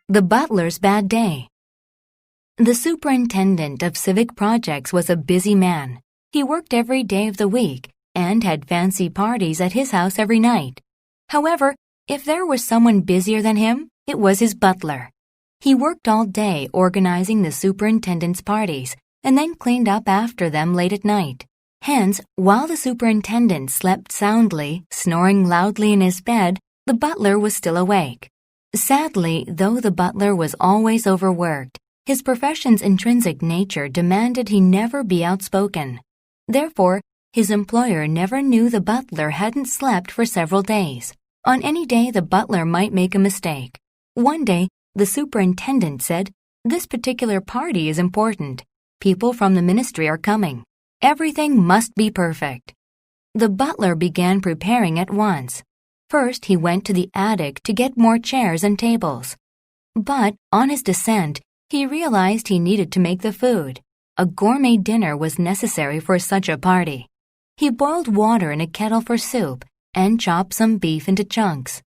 The Butler's Bad Day. The superintendent of civic projects was a busy man. He worked every day of the week and had fancy parties at his house every night. However, if there was someone busier than him, it was his butler. He worked all day organizing the superintendent's parties and then cleaned up after them late at night. Hence, while the superintendent slept soundly, snoring loudly in his bed, the butler was still awake. Sadly, though the butler was always overworked, his profession's intrinsic nature demanded he never be outspoken. Therefore, his employer never knew the butler hadn't slept for several days. On any day, the butler might make a mistake. One day, the superintendent said, "This particular party is important. People from the ministry are coming. Everything must be perfect." The butler began preparing at once. First, he went to the attic to get more chairs and tables. But on his descent, he realized he needed to make the food. A gourmet dinner was necessary for such a party. He boiled water in a kettle for soup and chopped some beef into chunks.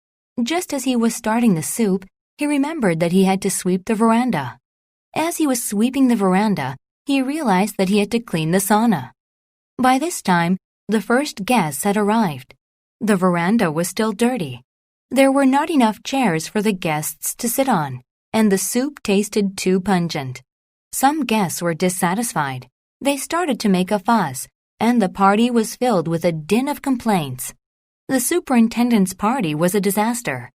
Just as he was starting the soup, he remembered that he had to sweep the veranda. As he was sweeping the veranda, he realized that he had to clean the sauna. By this time, the first guests had arrived. The veranda was still dirty. There were not enough chairs for the guests to sit on, and the soup tasted too pungent. Some guests were dissatisfied. They started to make a fuss, and the party was filled with a din of complaints. The superintendent's party was a disaster.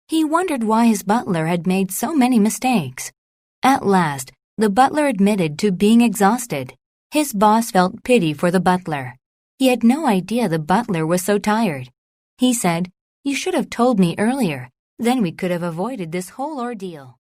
He wondered why his butler had made so many mistakes. At last, the butler admitted to being exhausted. His boss felt pity for the butler. He had no idea the butler was so tired. He said, "You should have told me earlier. Then we could have avoided this whole ordeal."